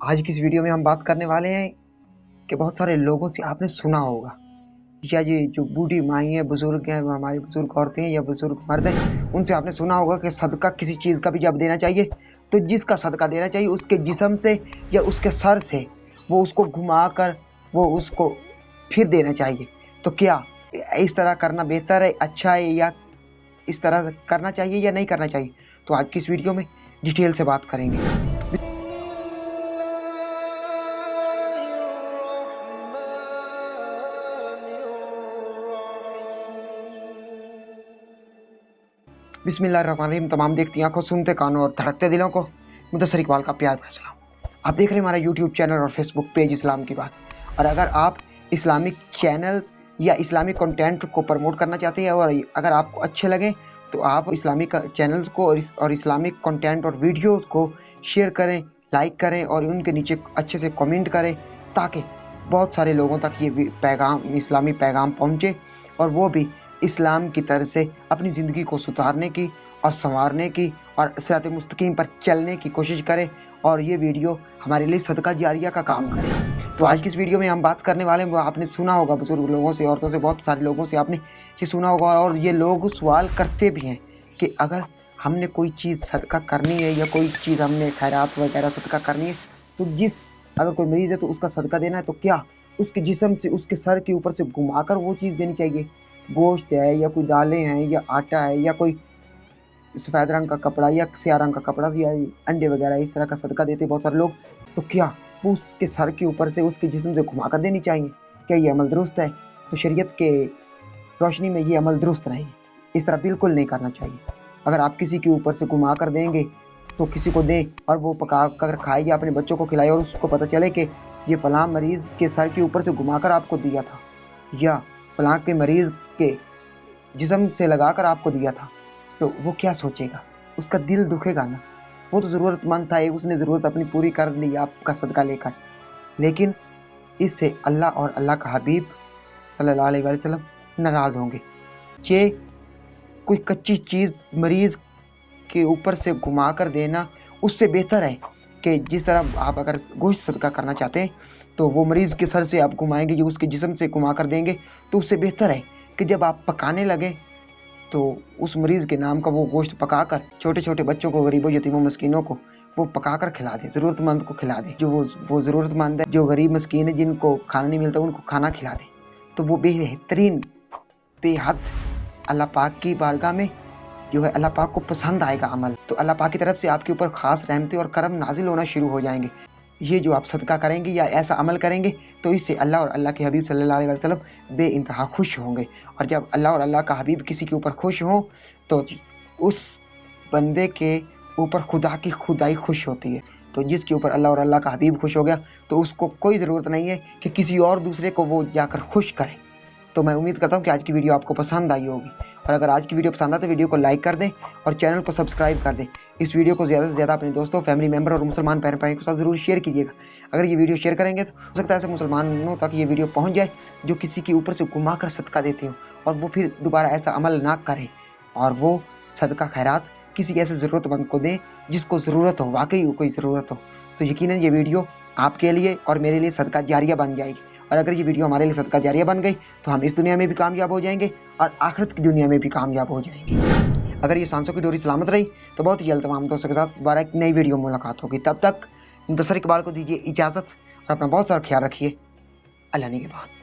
आज की इस वीडियो में हम बात करने वाले हैं कि बहुत सारे लोगों से आपने सुना होगा या ये जो बूढ़ी माई है, बुजुर्ग हैं, हमारी बुजुर्ग औरतें हैं या बुजुर्ग मर्द हैं, उनसे आपने सुना होगा कि सदका किसी चीज़ का भी जब देना चाहिए तो जिसका सदका देना चाहिए उसके जिस्म से या उसके सर से वो उसको घुमा कर वो उसको फिर देना चाहिए। तो क्या इस तरह करना बेहतर है, अच्छा है, या इस तरह करना चाहिए या नहीं करना चाहिए? तो आज की इस वीडियो में डिटेल से बात करेंगे। बिस्मिल्लाहिर्रहमानिर्रहीम। तमाम देखती आंखों, सुनते कानों और धड़कते दिलों को मुदस्सर इकबाल का प्यार भरा सलाम। आप देख रहे हैं हमारा यूट्यूब चैनल और फेसबुक पेज इस्लाम की बात। और अगर आप इस्लामिक चैनल या इस्लामिक कंटेंट को प्रमोट करना चाहते हैं और अगर आपको अच्छे लगे तो आप इस्लामिक चैनल्स को और इस्लामिक कंटेंट और वीडियोस को शेयर करें, लाइक करें और उनके नीचे अच्छे से कमेंट करें ताकि बहुत सारे लोगों तक ये पैगाम, इस्लामी पैगाम पहुँचे और वो भी इस्लाम की तरफ से अपनी ज़िंदगी को सुधारने की और संवारने की और सिरात मुस्तकीम पर चलने की कोशिश करें और ये वीडियो हमारे लिए सदका जारिया का काम करे। तो आज की इस वीडियो में हम बात करने वाले हैं, आपने सुना होगा बुजुर्ग लोगों से, औरतों से, बहुत सारे लोगों से आपने ये सुना होगा और ये लोग सवाल करते भी हैं कि अगर हमने कोई चीज़ सदका करनी है या कोई चीज़ हमने खैरात वगैरह सदका करनी है तो अगर कोई मरीज़ है तो उसका सदका देना है तो क्या उसके जिस्म से, उसके सर के ऊपर से घुमाकर वो चीज़ देनी चाहिए? गोश्त है या कोई दालें हैं या आटा है या कोई सफ़ेद रंग का कपड़ा या स्याह रंग का कपड़ा या अंडे वगैरह इस तरह का सदका देते बहुत सारे लोग, तो क्या वो उसके सर के ऊपर से उसके जिस्म से घुमा कर देनी चाहिए? क्या ये अमल दुरुस्त है? तो शरीयत के रोशनी में ये अमल दुरुस्त नहीं, इस तरह बिल्कुल नहीं करना चाहिए। अगर आप किसी के ऊपर से घुमा कर देंगे तो किसी को दें और वो पका कर खाए या अपने बच्चों को खिलाए और उसको पता चले कि ये फलां मरीज़ के सर के ऊपर से घुमा कर आपको दिया था या फलां के मरीज़ के जिस्म से लगाकर आपको दिया था, तो वो क्या सोचेगा? उसका दिल दुखेगा ना। वो तो ज़रूरतमंद था, उसने ज़रूरत अपनी पूरी कर ली आपका सदका लेकर, लेकिन इससे अल्लाह और अल्लाह का हबीब सल्लल्लाहु अलैहि वसल्लम नाराज़ होंगे। ये कोई कच्ची चीज़ मरीज़ के ऊपर से घुमा कर देना उससे बेहतर है कि जिस तरह आप अगर गोश्त सदका करना चाहते हैं तो वो मरीज़ के सर से आप घुमाएंगे या उसके जिस्म से घुमा कर देंगे, तो उससे बेहतर है कि जब आप पकाने लगे तो उस मरीज़ के नाम का वो गोश्त पकाकर छोटे छोटे बच्चों को, गरीबों, यतीमों, मस्कीनों को वो पकाकर खिला दें, ज़रूरतमंद को खिला दें। जो वो ज़रूरतमंद है, जो गरीब मस्कीन है, जिनको खाना नहीं मिलता, उनको खाना खिला दें। तो वो बेहतरीन, बेहद अल्लाह पाक की बारगाह में जो है अल्लाह पाक को पसंद आएगा अमल। तो अल्लाह पाक की तरफ से आपके ऊपर ख़ास रहमतें और करम नाजिल होना शुरू हो जाएंगे। ये जो आप सदका करेंगे या ऐसा अमल करेंगे तो इससे अल्लाह और अल्लाह के हबीब सल्लल्लाहु अलैहि वसल्लम बेइंतहा खुश होंगे। और जब अल्लाह और अल्लाह का हबीब किसी के ऊपर खुश हो तो उस बंदे के ऊपर खुदा की खुदाई खुश होती है। तो जिसके ऊपर अल्लाह और अल्लाह का हबीब खुश हो गया तो उसको कोई ज़रूरत नहीं है कि किसी और दूसरे को वो जाकर खुश करे। तो मैं उम्मीद करता हूँ कि आज की वीडियो आपको पसंद आई होगी और अगर आज की वीडियो पसंद आए तो वीडियो को लाइक कर दें और चैनल को सब्सक्राइब कर दें। इस वीडियो को ज़्यादा से ज़्यादा अपने दोस्तों, फैमिली मेम्बर और मुसलमान बहन भाइयों के साथ ज़रूर शेयर कीजिएगा। अगर ये वीडियो शेयर करेंगे तो हो सकता है ऐसे मुसलमानों तक ये वीडियो पहुँच जाए जो किसी के ऊपर से घुमा कर सदका देते हो और वो फिर दोबारा ऐसा अमल ना करें और वो सदका खैरात किसी ऐसे ज़रूरतमंद को दें जिसको ज़रूरत हो, वाकई कोई ज़रूरत हो। तो यकीनन ये वीडियो आपके लिए और मेरे लिए सदका जारिया बन जाएगी। और अगर ये वीडियो हमारे लिए सदका जारिया बन गई तो हम इस दुनिया में भी कामयाब हो जाएंगे और आखिरत की दुनिया में भी कामयाब हो जाएंगे। अगर ये सांसों की डोरी सलामत रही तो बहुत ही जल्द तमाम दोस्तों के साथ दोबारा एक नई वीडियो में मुलाकात होगी। तब तक मुदस्सर इकबाल को दीजिए इजाज़त और अपना बहुत सारा ख्याल रखिए। अल्लाह ने के बाद।